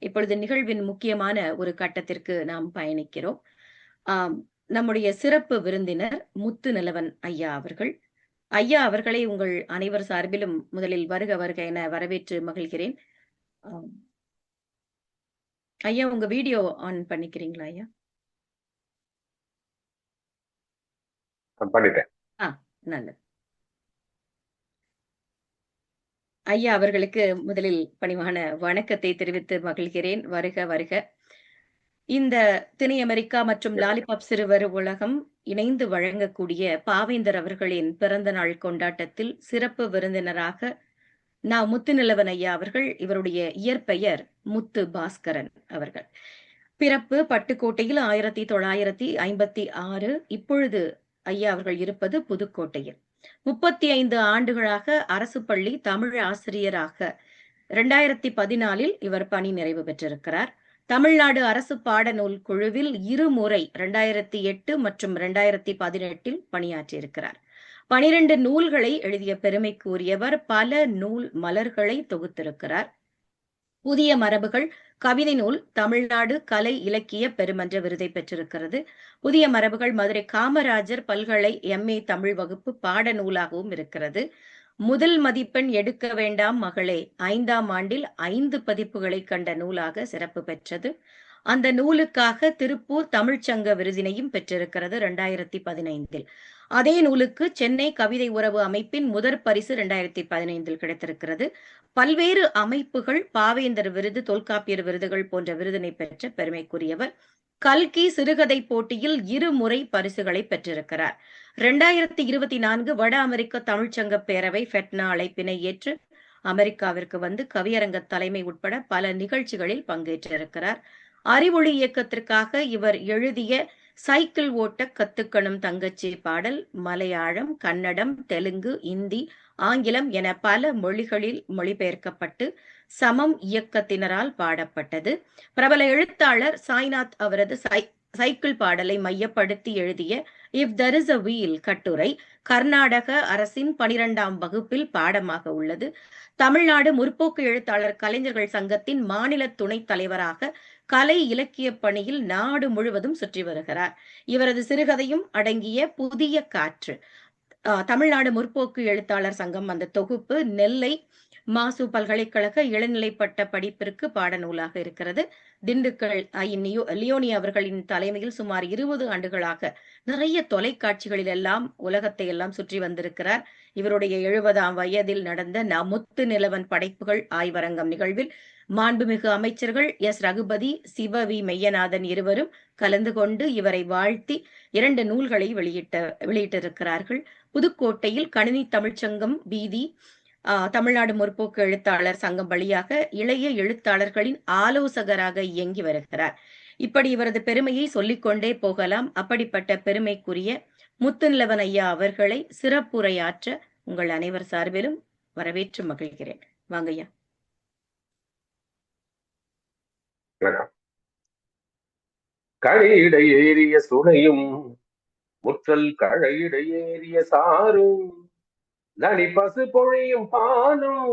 இப்பொழுது நிகழ்வின் முக்கியமான ஒரு கட்டத்திற்கு நாம் பயணிக்கிறோம். ஆம், நம்முடைய சிறப்பு விருந்தினர் முத்துநிலவன் ஐயா அவர்கள். ஐயா அவர்களை உங்கள் அனைவர் சார்பிலும் முதலில் வருக வருக என வரவேற்று மகிழ்கிறேன். ஆம். ஐயா உங்க வீடியோ ஆன் பண்ணிக்கிறீங்களா ஐயா? பண்ணிட்டேன். நல்லது. ஐயா அவர்களுக்கு முதலில் பணிவான வணக்கத்தை தெரிவித்து மகிழ்கிறேன். வருக வருக. இந்த திணை அமெரிக்கா மற்றும் லாலிபாப் சிறுவர் உலகம் இணைந்து வழங்கக்கூடிய பாவேந்தர் அவர்களின் பிறந்த நாள் கொண்டாட்டத்தில் சிறப்பு விருந்தினராக முத்துநிலவன் ஐயா அவர்கள். இவருடைய இயற்பெயர் முத்து பாஸ்கரன் அவர்கள். பிறப்பு பட்டுக்கோட்டையில் 1956. இப்பொழுது ஐயா அவர்கள் இருப்பது புதுக்கோட்டையில். 35 ஆண்டுகளாக அரசு பள்ளி தமிழ் ஆசிரியராக 2014 இவர் பணி நிறைவு பெற்றிருக்கிறார். தமிழ்நாடு அரசு பாடநூல் குழுவில் இருமுறை 2008 மற்றும் 2018 பணியாற்றியிருக்கிறார். 12 நூல்களை எழுதிய பெருமைக்குரியவர். பல நூல் மலர்களை தொகுத்திருக்கிறார். புதிய மரபுகள் கவிதை நூல் தமிழ்நாடு கலை இலக்கிய பெருமன்ற விருதை பெற்றிருக்கிறது. புதிய மரபுகள் மதுரை காமராஜர் பல்கலை MA தமிழ் வகுப்பு பாட நூலாகவும் இருக்கிறது. முதல் மதிப்பெண் எடுக்க வேண்டாம் மகளே 5ஆம் ஆண்டில் 5 பதிப்புகளை கண்ட நூலாக சிறப்பு பெற்றது. அந்த நூலுக்காக திருப்பூர் தமிழ்ச்சங்க விருதினையும் பெற்றிருக்கிறது 2015. அதே நூலுக்கு சென்னை கவிதை உறவு அமைப்பின் முதற் பரிசு 2015 கிடைத்திருக்கிறது. பல்வேறு அமைப்புகள் பாவேந்தர் விருது, தொல்காப்பியர் விருதுகள் போன்ற விருதினை பெற்ற பெருமைக்குரியவர். கல்கி சிறுகதை போட்டியில் 2 முறை பரிசுகளை பெற்றிருக்கிறார். 2024 வட அமெரிக்க தமிழ்ச்சங்க பேரவை ஃபெட்னா அழைப்பினை ஏற்று அமெரிக்காவிற்கு வந்து கவியரங்க தலைமை உட்பட பல நிகழ்ச்சிகளில் பங்கேற்றிருக்கிறார். அறிவொளி இயக்கத்திற்காக இவர் எழுதிய சைக்கிள் ஓட்ட கத்துக்கணும் தங்கச்சி பாடல் மலையாளம், கன்னடம், தெலுங்கு, இந்தி, ஆங்கிலம் என பல மொழிகளில் மொழிபெயர்க்கப்பட்டு சமம் இயக்கத்தினரால் பாடப்பட்டது. பிரபல எழுத்தாளர் சாய்நாத் அவரது சைக்கிள் பாடலை மையப்படுத்தி எழுதிய if there is a wheel கட்டுரை கர்நாடக அரசின் 12ஆம் வகுப்பில் பாடமாக உள்ளது. தமிழ்நாடு முற்போக்கு எழுத்தாளர் கலைஞர்கள் சங்கத்தின் மாநில துணைத் தலைவராக கலை இலக்கிய பணியில் நாடு முழுவதும் சுற்றி வருகிறார். இவரது சிறுகதையும் அடங்கிய புதிய காற்று தமிழ்நாடு முற்போக்கு எழுத்தாளர் சங்கம் அந்த தொகுப்பு நெல்லை மாசு பல்கலைக்கழக இளநிலைப்பட்ட படிப்பிற்கு பாடநூலாக இருக்கிறது. திண்டுக்கல் லியோனி அவர்களின் தலைமையில் சுமார் 20 ஆண்டுகளாக நிறைய தொலைக்காட்சிகளில் எல்லாம் உலகத்தை எல்லாம் சுற்றி வந்திருக்கிறார். இவருடைய 70ஆம் வயதில் நடந்த முத்துநிலவன் படைப்புகள் ஆய்வரங்கம் நிகழ்வில் மாண்புமிகு அமைச்சர்கள் எஸ் ரகுபதி, சிவ வி மெய்யநாதன் இருவரும் கலந்து கொண்டு இவரை வாழ்த்தி 2 நூல்களை வெளியிட்டிருக்கிறார்கள். புதுக்கோட்டையில் கணினி தமிழ்ச்சங்கம் வீதி தமிழ்நாடு முற்போக்கு எழுத்தாளர் சங்கம் வழியாக இளைய எழுத்தாளர்களின் ஆலோசகராக இயங்கி வருகிறார். இப்படி இவரது பெருமையை சொல்லிக்கொண்டே போகலாம். அப்படிப்பட்ட பெருமைக்குரிய முத்துநிலவன் ஐயா அவர்களை சிறப்புரையாற்ற உங்கள் அனைவர் சார்பிலும் வரவேற்று மகிழ்கிறேன். வாங்க ஐயா. கழையிடை ஏறிய சுனையும் முற்றல் கழையிடை ஏறிய சாரும் நனி பசு பொழியும் பாலும்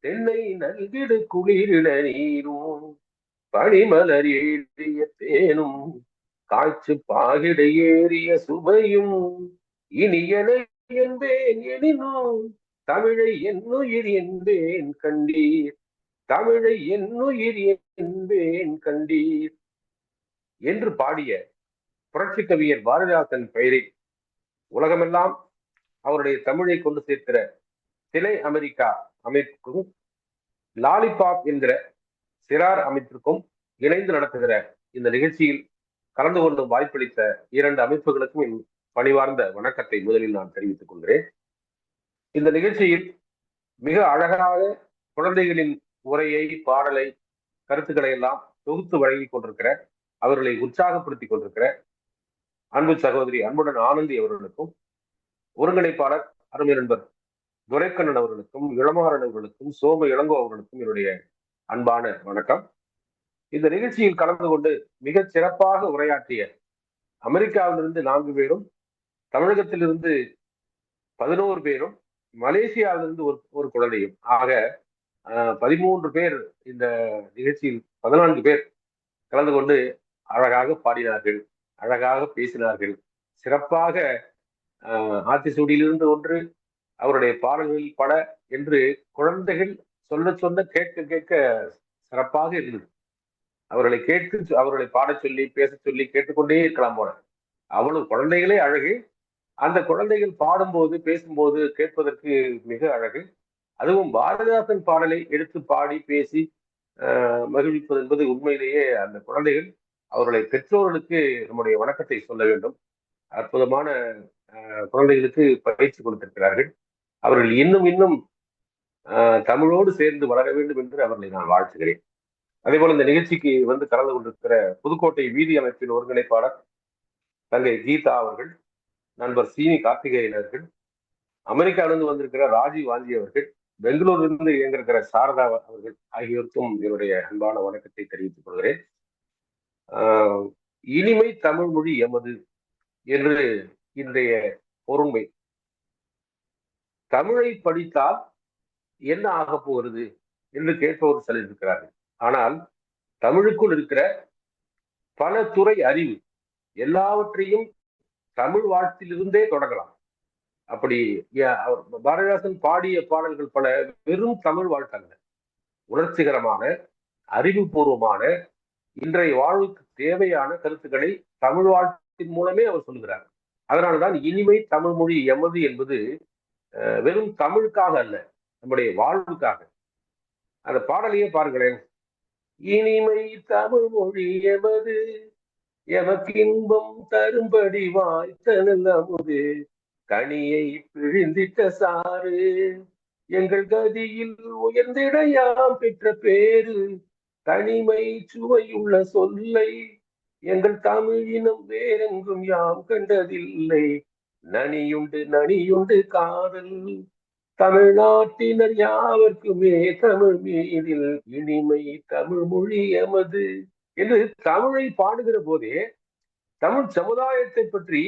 தென்னை நல்கிடு குளிரிட நீரும் பனிமலர் ஏறிய தேனும் காய்ச்சு பாகிட ஏறிய சுவையும் இனியன என்பேன் எனினும் தமிழை என்னுயிர் என்பேன் கண்டீர், தமிழை என்னுயிர் என்பேன் கண்டீர் என்று பாடிய புரட்சி கவியர் பாரதிதாசன் பெயரில் உலகமெல்லாம் அவருடைய தமிழை கொண்டு சேர்க்கிற திணை அமெரிக்கா அமைப்புக்கும் லாலிபாப் என்கிற சிறார் அமைப்பிற்கும் இணைந்து நடத்துகிற இந்த நிகழ்ச்சியில் கலந்து கொள்ளும் வாய்ப்பளித்த 2 அமைப்புகளுக்கும் என் பணிவார்ந்த வணக்கத்தை முதலில் நான் தெரிவித்துக் கொள்கிறேன். இந்த நிகழ்ச்சியில் மிக அழகாக குழந்தைகளின் உரையை, பாடலை, கருத்துக்களை எல்லாம் தொகுத்து வழங்கி கொண்டிருக்கிற, அவர்களை உற்சாகப்படுத்திக் கொண்டிருக்கிற அன்பு சகோதரி அன்புடன் ஆனந்தி அவர்களுக்கும், ஒருங்கிணைப்பாளர் அருமை நண்பர் துரைக்கண்ணன் அவர்களுக்கும், இளமாறன் அவர்களுக்கும், சோம இளங்கோ அவர்களுக்கும் என்னுடைய அன்பான வணக்கம். இந்த நிகழ்ச்சியில் கலந்து கொண்டு மிக சிறப்பாக உரையாற்றிய அமெரிக்காவிலிருந்து 4 பேரும், தமிழகத்திலிருந்து 11 பேரும், மலேசியாவிலிருந்து ஒரு குழந்தையும் ஆக 13 பேர் இந்த நிகழ்ச்சியில் 14 பேர் கலந்து கொண்டு அழகாக பாடினார்கள், அழகாக பேசினார்கள். சிறப்பாக ஆத்திசூடியிலிருந்து ஒன்று, அவருடைய பாடல்களில் பல என்று குழந்தைகள் சொல்ல சொல்ல கேட்க கேட்க சிறப்பாக இருந்தது. அவர்களை பாடச் சொல்லி பேச சொல்லி கேட்டுக்கொண்டே இருக்கலாம் போல. அவ்வளவு குழந்தைகளே அழகு. அந்த குழந்தைகள் பாடும்போது பேசும்போது கேட்பதற்கு மிக அழகு. அதுவும் பாரதிதாசன் பாடலை எடுத்து பாடி பேசி மகிழ்விப்பது என்பது உண்மையிலேயே அந்த குழந்தைகள் அவர்களை பெற்றோர்களுக்கு நம்முடைய வணக்கத்தை சொல்ல வேண்டும். அற்புதமான குழந்தைகளுக்கு பயிற்சி கொடுத்திருக்கிறார்கள். அவர்கள் இன்னும் இன்னும் தமிழோடு சேர்ந்து வளர வேண்டும் என்று அவர்களை நான் வாழ்த்துகிறேன். அதே போல இந்த நிகழ்ச்சிக்கு வந்து கலந்து கொண்டிருக்கிற புதுக்கோட்டை வீதி அமைப்பின் ஒருங்கிணைப்பாளர் தங்கை கீதா அவர்கள், நண்பர் சீனி கார்த்திகேயன் அவர்கள், அமெரிக்காவிலிருந்து வந்திருக்கிற ராஜீவ் வாஞ்சி அவர்கள், பெங்களூரிலிருந்து இயங்கிருக்கிற சாரதா அவர்கள் ஆகியோருக்கும் என்னுடைய அன்பான வணக்கத்தை தெரிவித்துக் கொள்கிறேன். இனிமை தமிழ் மொழி எமது என்று இன்றைய பொருண்மை. தமிழை படித்தால் என்ன ஆக போகிறது என்று கேட்பவர் சிலர் இருக்கிறார்கள். ஆனால் தமிழுக்குள் இருக்கிற பல துறை அறிவு எல்லாவற்றையும் தமிழ் வாழ்த்திலிருந்தே தொடங்கலாம். அப்படி பாரதிதாசன் பாடிய பாடல்கள் பல வெறும் தமிழ் வாழ்த்தல்ல, உணர்ச்சிகரமான அறிவுபூர்வமான இன்றைய வாழ்வுக்கு தேவையான கருத்துக்களை தமிழ் வாழ்த்தின் மூலமே அவர் சொல்லுகிறார். அதனால்தான் இனிமை தமிழ் மொழி எமது என்பது வெறும் தமிழுக்காக அல்ல, நம்முடைய வாழ்வுக்காக. அந்த பாடலையே பாருங்களேன். இனிமை தமிழ் மொழி எமது, எமக்கு இன்பம் தரும்படி வாய்த்தனல் அமுது, கனியை பிழிந்திட்ட சாறு, எங்கள் கதியில் உயர்ந்திட யாம் பெற்ற பேரு, தனிமை சுவையுள்ள சொல்லை எங்கள் தமிழினம் வேறெங்கும் யாம் கண்டதில்லை, நனியுண்டு காதல் தமிழ்நாட்டினர் யாவர்க்குமே தமிழ் மீதில் இனிமை தமிழ் மொழி எமது என்று தமிழை பாடுகிற போதே தமிழ் சமுதாயத்தை பற்றி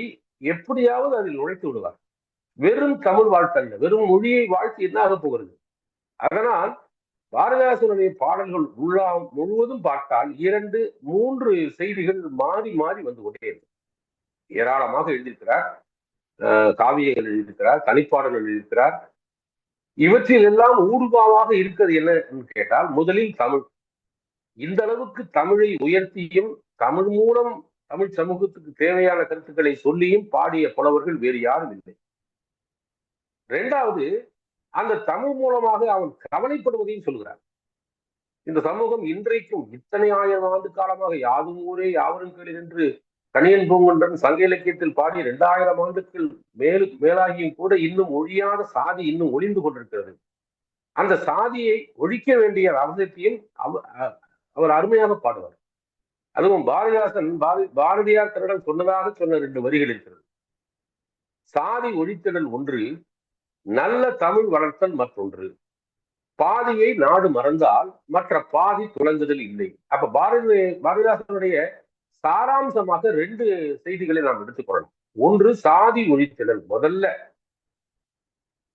எப்படியாவது அதில் நுழைத்து விடுவார். வெறும் தமிழ் வாழ்த்தல்ல, வெறும் மொழியை வாழ்த்து என்ன ஆக போகிறது. அதனால் பாரதிதாசனுடைய பாடல்கள் முழுவதும் பார்த்தால் 2-3 செய்திகள் மாறி மாறி வந்து கொண்டே இருக்கு. ஏராளமாக எழுதியிருக்கிறார், காவியங்கள் எழுதியிருக்கிறார், தனிப்பாடல்கள் எழுதியிருக்கிறார். இவற்றில் எல்லாம் ஊடுபாவாக இருக்கிறது என்னன்னு கேட்டால், முதலில் தமிழ். இந்த அளவுக்கு தமிழை உயர்த்தியும் தமிழ் மூலம் தமிழ் சமூகத்துக்கு தேவையான கருத்துக்களை சொல்லியும் பாடிய புலவர்கள் வேறு யாரும் இல்லை. 2வது, அந்த தமிழ் மூலமாக அவன் கவலைப்படுவதையும் சொல்கிறார். இந்த சமூகம் இன்றைக்கும் இத்தனை 1000 ஆண்டு காலமாக யாதும் ஊரே யாவரும் கேளு என்று கணியன் பூங்குன்றன் சங்க இலக்கியத்தில் பாடி 2000 ஆண்டுகள் மேலாகியும் கூட இன்னும் ஒழியாத சாதி இன்னும் ஒளிந்து கொண்டிருக்கிறது. அந்த சாதியை ஒழிக்க வேண்டிய அவசியத்தையும் அவர் அருமையாக பாடுவார். அதுவும் பாரதியார் தன்னிடம் சொன்னதாக சொன்ன 2 வரிகள் இருக்கிறது. சாதி ஒழித்திடல் ஒன்று, நல்ல தமிழ் வளர்த்தல் மற்றொன்று, பாதியை நாடு மறந்தால் மற்ற பாதி துலங்குதல் இல்லை. அப்ப பாரதிதாசனுடைய சாராம்சமாக 2 செய்திகளை நாம் எடுத்துக்கொள்ளலாம். ஒன்று, சாதி ஒழித்திடல். முதல்ல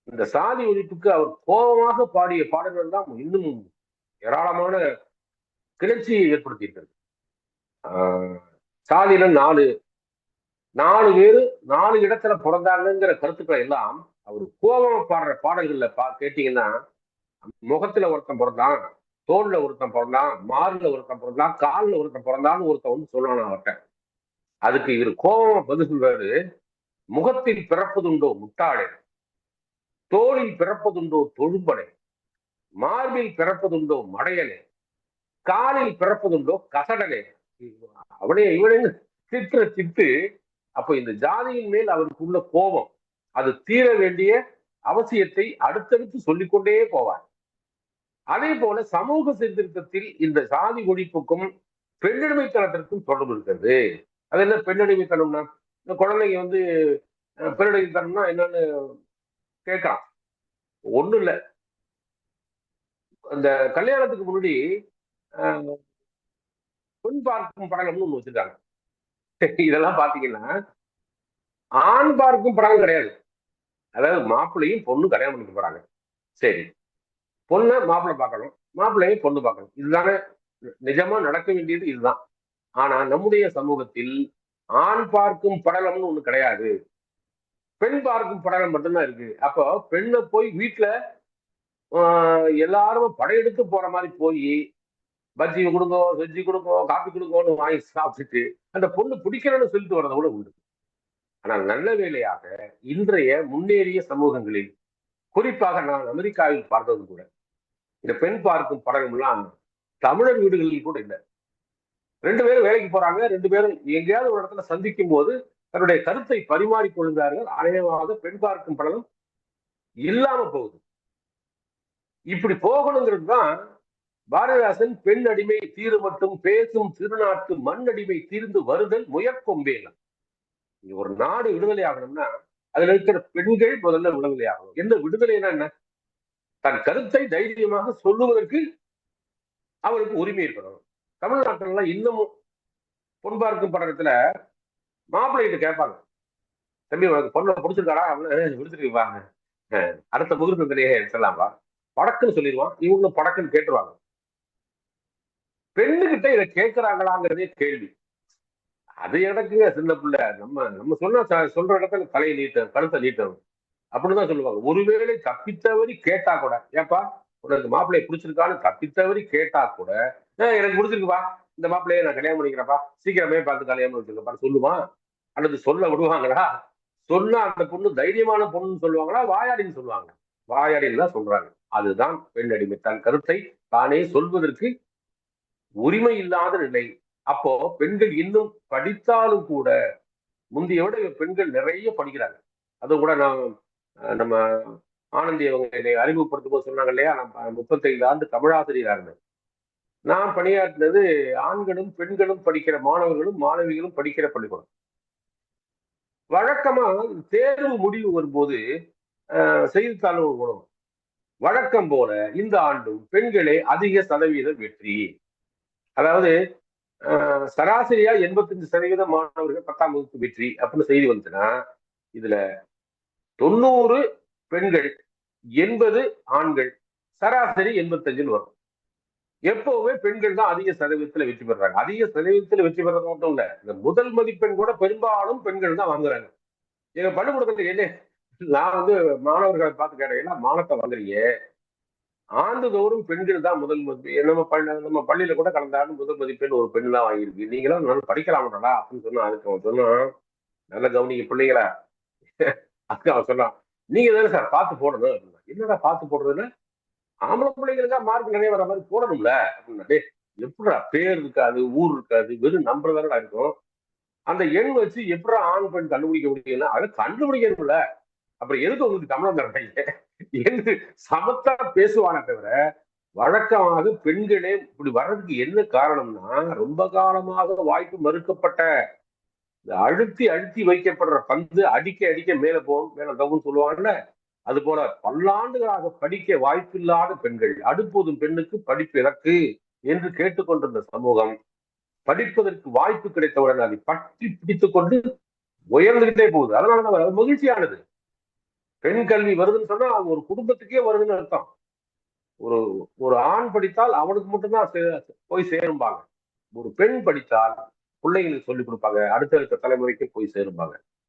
இந்த சாதி ஒழிப்புக்கு அவர் கோபமாக பாடிய பாடல்கள் தான் இன்னும் ஏராளமான கிளர்ச்சியை ஏற்படுத்தியிருக்கிறது. சாதியில 4 பேரு 4 இடத்துல பிறந்தாங்கிற கருத்துக்களை எல்லாம் அவர் கோபமா பாடுற பாடல்கள்ல கேட்டீங்கன்னா, முகத்துல ஒருத்தன் பிறந்தான், தோல்ல ஒருத்தன் பிறந்தான், மார்ல ஒருத்தன் பிறந்தான், காலில் ஒருத்தன் பிறந்தான்னு ஒருத்தன் வந்து சொல்லணும் அவர்கிட்ட. அதுக்கு இவர் கோபமா பதில் சொல்றாரு, முகத்தில் பிறப்பதுண்டோ முட்டாளே, தோளில் பிறப்பதுண்டோ தொழும்பனே, மார்பில் பிறப்பதுண்டோ மடையனே, காலில் பிறப்பதுண்டோ கசடனே. இவனே சித்து. அப்ப இந்த ஜாதியின் மேல் அவருக்கு உள்ள கோபம், அது தீர வேண்டிய அவசியத்தை அடுத்தடுத்து சொல்லிக்கொண்டே போவார். அதே போல சமூக சீர்திருத்தத்தில் இந்த சாதி ஒழிப்புக்கும் பெண்ணடிமைத்தனத்திற்கும் தொடர்பு இருக்கிறது. அது என்ன பெண்ணடிமைத்தனம்னா, இந்த குழந்தைங்க வந்து பெண்ணடிமைத்தனம்னா என்னன்னு கேட்கலாம். ஒண்ணும் இல்லை, அந்த கல்யாணத்துக்கு முன்னாடி பெண் பார்க்கும் படங்கள்னு ஒண்ணு வச்சிருக்காங்க. இதெல்லாம் பாத்தீங்கன்னா ஆண் பார்க்கும் படங்கள் கிடையாது. அதாவது மாப்பிள்ளையும் பொண்ணு கல்யாணம் பண்ணிக்க போறாங்க. சரி, பொண்ணை மாப்பிள்ளை பார்க்கணும், மாப்பிள்ளையும் பொண்ணு பார்க்கணும். இதுதானே நிஜமா நடக்க வேண்டியது இதுதான். ஆனா நம்முடைய சமூகத்தில் ஆண் பார்க்கும் படலம்னு ஒண்ணு கிடையாது, பெண் பார்க்கும் படலம் மட்டும்தான் இருக்கு. அப்போ பெண்ணை போய் வீட்டுல எல்லாரும் படையெடுத்து போற மாதிரி போய் பஜ்ஜி கொடுங்கோ, செஞ்சு கொடுங்கோ, காப்பி கொடுங்கோன்னு வாங்கி சாப்பிட்டுட்டு அந்த பொண்ணு பிடிக்கலன்னு சொல்லிட்டு வரத கூட உண்டு. ஆனால் நல்ல வேளையாக இன்றைய முன்னேறிய சமூகங்களில், குறிப்பாக நான் அமெரிக்காவில் பார்த்தது கூட, இந்த பெண் பார்க்கும் படலம்லாம் தமிழர் வீடுகளில் கூட இல்லை. 2 பேரும் வேலைக்கு போறாங்க, 2 பேரும் எங்கேயாவது ஒரு இடத்துல சந்திக்கும் போது தன்னுடைய கருத்தை பரிமாறிக்கொள்கிறார்கள். அநேகமாக பெண் பார்க்கும் படலம் இல்லாம போகுது. இப்படி போகணுங்கிறது தான் பாரதிதாசன் பெண் அடிமை தீரு மட்டும் பேசும் திருநாட்டு மண் அடிமை தீர்ந்து வருதல் முயற்கொம்பேன். ஒரு நாடு விடுதலை ஆகணும்னா அதுல இருக்கிற பெண்கள் முதல்ல விடுதலை ஆகணும். என்ன விடுதலைன்னா என்ன? தன் கருத்தை தைரியமாக சொல்லுவதற்கு அவளுக்கு உரிமை இருக்கணும். தமிழ்நாட்டில இன்னமும் பொன் பார்க்கும் படத்துல மாப்பிள்ளைகிட்ட கேட்பாங்க, தம்பி உனக்கு பொண்ணை பிடிச்சிருக்காடா? அவனு விடுத்துருவாங்க, அடுத்த முகூர்த்தத்திலேயே சொல்லலாம்பா, படக்குன்னு சொல்லிடுவான். இவங்களும் படக்குன்னு கேட்டுருவாங்க. பெண்ணுகிட்ட இதை கேட்கிறாங்களாங்கிறதே கேள்வி. அது எனக்குங்க சின்ன பிள்ளை, நம்ம சொல்ற இடத்துல தலையை நீட்டணும், கருத்தை நீட்டணும் அப்படின்னுதான் சொல்லுவாங்க. ஒருவேளை தப்பித்தவரி கேட்டா கூட, ஏப்பா உனக்கு மாப்பிள்ளையை பிடிச்சிருக்கான்னு தப்பித்தவரி கேட்டா கூட, எனக்கு பிடிச்சிருக்குப்பா, இந்த மாப்பிள்ளையை நான் கல்யாணம் பண்ணிக்கிறப்பா, சீக்கிரமே பார்த்து கல்யாணம் பண்ணிருக்கப்பா சொல்லுவான். அல்லது சொல்ல விடுவாங்களா? சொன்னா அந்த பொண்ணு தைரியமான பொண்ணுன்னு சொல்லுவாங்களா, வாயாடின்னு சொல்லுவாங்க? வாயாடின்னு தான் சொல்றாங்க. அதுதான் பெண் அடிமை. தன் கருத்தை தானே சொல்வதற்கு உரிமை இல்லாத நிலை. அப்போ பெண்கள் இன்னும் படித்தாலும் கூட, முந்தைய விட பெண்கள் நிறைய படிக்கிறாங்க. அது கூட நம்ம ஆனந்தி அவங்க என்னை அறிமுகப்படுத்தும் போது சொன்னாங்க இல்லையா, நான் 35 ஆண்டு தமிழாசிரியராக இருந்தேன். நான் பணியாற்றினது ஆண்களும் பெண்களும் படிக்கிற மாணவர்களும் மாணவிகளும் படிக்கிற பள்ளிக்கூடம். வழக்கமா தேர்வு முடிவு வரும்போது செய்தித்தாள் வரும், வழக்கம் போல இந்த ஆண்டும் பெண்களே அதிக சதவீத வெற்றி. அதாவது சராசரியா 85% மாணவர்கள் 10ஆம் வகுப்பு வெற்றி அப்படின்னு செய்தி வந்துச்சுன்னா, இதுல 90 பெண்கள், 80 ஆண்கள், சராசரி 85 வரும். எப்பவுமே பெண்கள் தான் அதிக சதவீதத்துல வெற்றி பெறாங்க. அதிக சதவீதத்துல வெற்றி பெறது மட்டும் இல்ல, இந்த முதல் மதிப்பெண் கூட பெரும்பாலும் பெண்கள் தான் வாங்குறாங்க. எங்க பள்ளிக்கூடத்துல என்ன, நான் மாணவர்களை பார்த்து கேட்டேன், ஏன்னா மானத்தை வாங்குறீங்க, ஆண்டுதோறும் பெண்கள் தான் முதல் மதிப்பெண். நம்ம பள்ளியில கூட கடந்த ஆண்டு முதல் மதிப்பெண் ஒரு பெண் தான் வாங்கியிருக்கு, நீங்களும் நல்லா படிக்கலாம்டா அப்படின்னு சொன்னா, அதுக்கு அவன் சொன்னான், நல்ல கவனிங்க பிள்ளைங்களா, அதுக்கு அவன் சொன்னான், நீங்க தானே சார் பார்த்து போடணும் அப்படின்னா. என்னடா பார்த்து போடுறதுன்னு, ஆம்பளை பிள்ளைங்களுக்கா மார்க் நிறைய வர மாதிரி போடணும்ல அப்படின்னா. எப்படா பேர் இருக்காது, ஊர் இருக்காது, வெறும் நம்பர் தானடா இருக்கும், அந்த எண் வச்சு எப்படா ஆண் பெண் கண்டுபிடிக்க முடியும்னா, அதை கண்டுபிடிக்கணும்ல, அப்புறம் எதுக்கு உங்களுக்கு தமிழம் தர்றீங்க என்று சமத்தா பேசுவானே தவிர, வழக்கமாக பெண்களே இப்படி வர்றதுக்கு என்ன காரணம்னா, ரொம்ப காலமாக வாய்ப்பு மறுக்கப்பட்ட, அழுத்தி அழுத்தி வைக்கப்படுற பந்து அடிக்க அடிக்க மேல போகும், மேல தகுன்னு சொல்லுவாங்கல்ல, அது போல பல்லாண்டுகளாக படிக்க வாய்ப்பில்லாத பெண்கள், அடுப்போதும் பெண்ணுக்கு படிப்பு இறக்கு என்று கேட்டுக்கொண்டிருந்த சமூகம், படிப்பதற்கு வாய்ப்பு கிடைத்தவுடன் அதை பற்றி பிடித்துக் கொண்டு உயர்ந்துகிட்டே போகுது. அதனாலதான் மகிழ்ச்சியானது. பெண் கல்வி வருதுன்னு சொன்னா அது ஒரு குடும்பத்துக்கே வருதுன்னு அர்த்தம். ஒரு ஆண் படித்தால் அவனுக்கு மட்டும்தான் போய் சேரும்பாங்க. ஒரு பெண் படித்தால் பிள்ளைங்களுக்கு சொல்லிக் கொடுப்பாங்க, அடுத்தடுத்த தலைமுறைக்கு போய் சேரும்பாங்க.